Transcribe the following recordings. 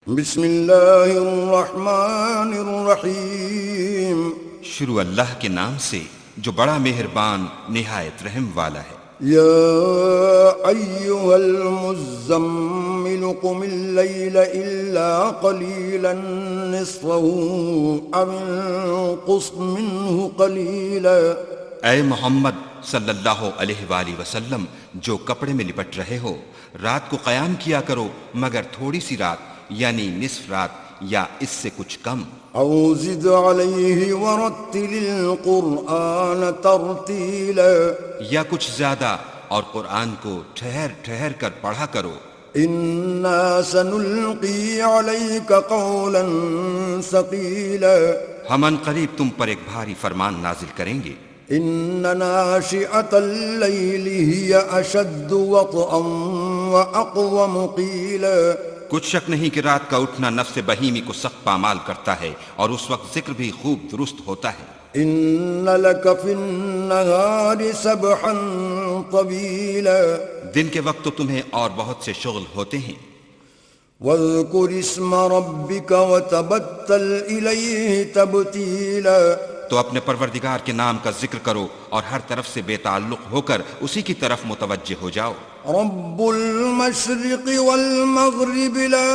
بسم اللہ الرحمن الرحیم شروع اللہ کے نام سے جو بڑا مہربان نہایت رحم والا ہے۔ یا ایہا المزمل قم اللیل الا قلیلا نصفہ او انقص منہ قلیلا۔ اے محمد صلی اللہ علیہ وآلہ وسلم، جو کپڑے میں لپٹ رہے ہو، رات کو قیام کیا کرو مگر تھوڑی سی رات، یعنی نصف رات یا اس سے کچھ کم۔ او زد علیہ ورتل القرآن ترتیلا، یا کچھ زیادہ اور قرآن کو ٹھہر ٹھہر کر پڑھا کرو۔ انا سنلقی علیک قولا ثقیلا، ہم ان قریب تم پر ایک بھاری فرمان نازل کریں گے۔ ان ناشئۃ اللیل ہی اشد وطئا واقوم قیلا، کچھ شک نہیں کہ رات کا اٹھنا نفس بہیمی کو سخت پامال کرتا ہے اور اس وقت ذکر بھی خوب درست ہوتا ہے۔ ان لک فی النہار سبحا طویلا، دن کے وقت تو تمہیں اور بہت سے شغل ہوتے ہیں۔ واذکر اسم ربک وتبتل الیہ تبتیلا، تو اپنے پروردگار کے نام کا ذکر کرو اور ہر طرف سے بے تعلق ہو کر اسی کی طرف متوجہ ہو جاؤ۔ رب المشرق والمغرب لا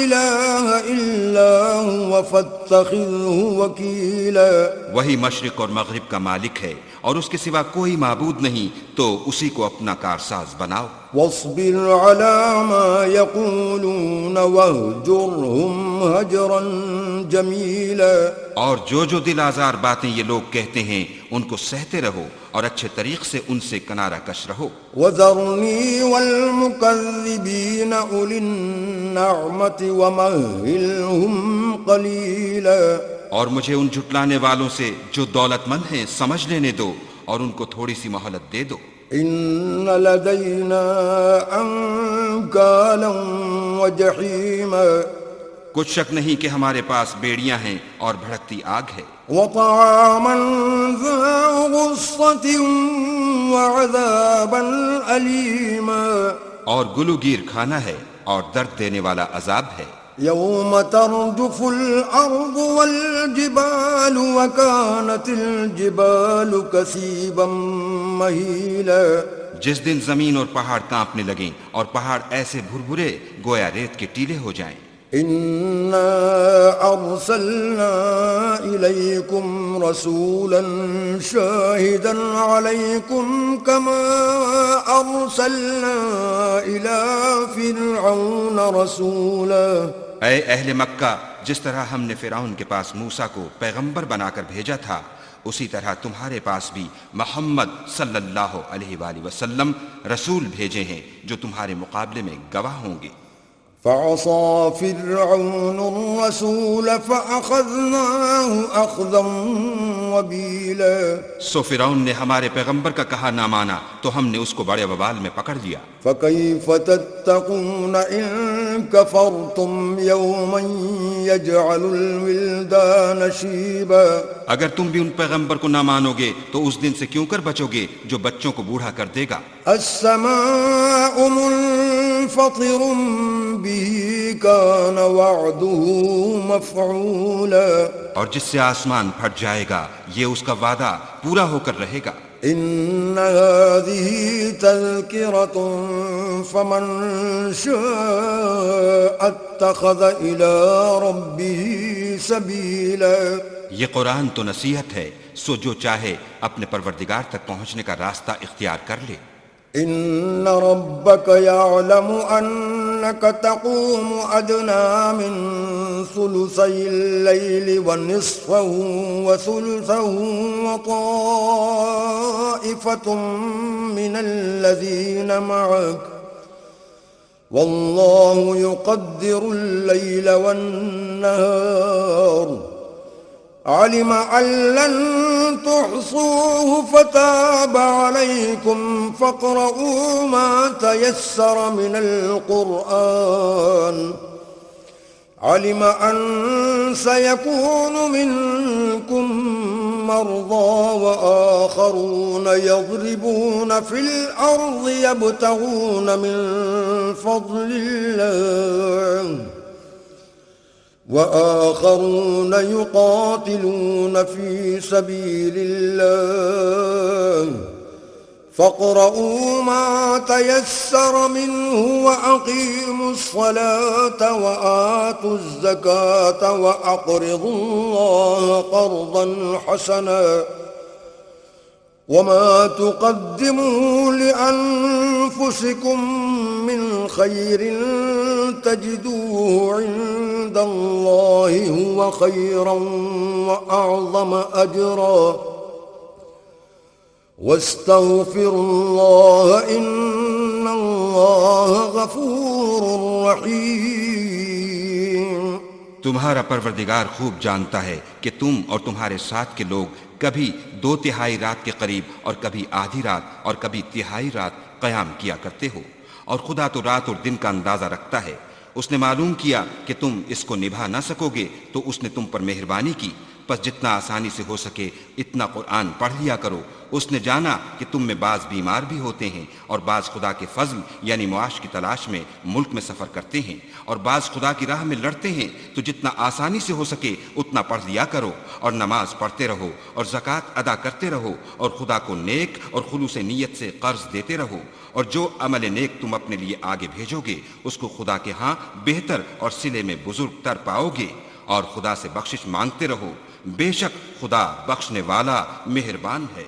الہ الا هو فاتخذہ وکیلا، وہی مشرق اور مغرب کا مالک ہے اور اس کے سوا کوئی معبود نہیں، تو اسی کو اپنا کارساز بناؤ۔ واصبر على ما يقولون واهجرهم هجرا جميلا، اور جو دل آزار باتیں یہ لوگ کہتے ہیں ان کو سہتے رہو اور اچھے طریق سے ان سے کنارہ کش رہو۔ وذرني والمكذبين أولي النعمة ومهلهم قليلا، اور مجھے ان جھٹلانے والوں سے جو دولت مند ہیں سمجھ لینے دو اور ان کو تھوڑی سی مہلت دے دو۔ إن لدينا أنكالا وجحيما، کچھ شک نہیں کہ ہمارے پاس بیڑیاں ہیں اور بھڑکتی آگ ہے۔ وطعاما ذا غصة وعذابا أليما، اور گلوگیر کھانا ہے اور درد دینے والا عذاب ہے۔ يوم ترجف الأرض والجبال وكانت الجبال كثيبا مهيلا، جس دن زمین اور پہاڑ کانپنے لگیں اور پہاڑ ایسے بھربھرے گویا ریت کے ٹیلے ہو جائیں۔ إنا أرسلنا إليكم رسولا شاهدا عليكم كما أرسلنا إلى فرعون رسولا۔ اے اہل مکہ، جس طرح ہم نے فرعون کے پاس موسیٰ کو پیغمبر بنا کر بھیجا تھا، اسی طرح تمہارے پاس بھی محمد صلی اللہ علیہ وآلہ وسلم رسول بھیجے ہیں جو تمہارے مقابلے میں گواہ ہوں گے۔ فعصى فرعون الرسول فأخذناه أخذا وبيلا، سو فرعون نے ہمارے پیغمبر کا کہا نہ مانا تو ہم نے اس کو بڑے وبال میں پکڑ لیا۔ فكيف تتقون إن كفرتم يوما يجعل الولدان شيبا، اگر تم بھی ان پیغمبر کو نہ مانو گے تو اس دن سے کیوں کر بچو گے جو بچوں کو بوڑھا کر دے گا۔ السماء منفطر به كان وعده مفعولا، اور جس سے آسمان پھٹ جائے گا یہ اس کا وعدہ پورا ہو کر رہے گا۔ إن هذه تذكرة فمن شاء اتخذ إلى ربه سبيلا، یہ قرآن تو نصیحت ہے، سو جو چاہے اپنے پروردگار تک پہنچنے کا راستہ اختیار کر لے۔ إن ربك يعلم أنك تقوم أدنى من ثلثي الليل ونصفه وثلثه وطائفة من الذين معك والله يقدر الليل والنهار، علم أن لن تحصوه فتاب عليكم فاقرؤوا ما تيسر من القرآن، علم أن سيكون منكم مرضى وآخرون يضربون في الأرض يبتغون من فضل الله وآخرون يقاتلون في سبيل الله فاقرؤوا ما تيسر منه وأقيموا الصلاة وآتوا الزكاة وأقرضوا الله قرضا حسنا وما تقدموا لأنفسكم من خير تجدوه عند الله هو خيرا وأعظم أجرا واستغفروا الله إن الله غفور رحيم۔ تمہارا پروردگار خوب جانتا ہے کہ تم اور تمہارے ساتھ کے لوگ کبھی 2/3 رات کے قریب اور کبھی آدھی رات اور کبھی تہائی رات قیام کیا کرتے ہو، اور خدا تو رات اور دن کا اندازہ رکھتا ہے۔ اس نے معلوم کیا کہ تم اس کو نبھا نہ سکو گے تو اس نے تم پر مہربانی کی، پس جتنا آسانی سے ہو سکے اتنا قرآن پڑھ لیا کرو۔ اس نے جانا کہ تم میں بعض بیمار بھی ہوتے ہیں اور بعض خدا کے فضل یعنی معاش کی تلاش میں ملک میں سفر کرتے ہیں اور بعض خدا کی راہ میں لڑتے ہیں، تو جتنا آسانی سے ہو سکے اتنا پڑھ لیا کرو اور نماز پڑھتے رہو اور زکوٰۃ ادا کرتے رہو اور خدا کو نیک اور خلوص نیت سے قرض دیتے رہو، اور جو عمل نیک تم اپنے لیے آگے بھیجو گے اس کو خدا کے ہاں بہتر اور صلے میں بزرگ تر پاؤ گے، اور خدا سے بخشش مانگتے رہو، بے شک خدا بخشنے والا مہربان ہے۔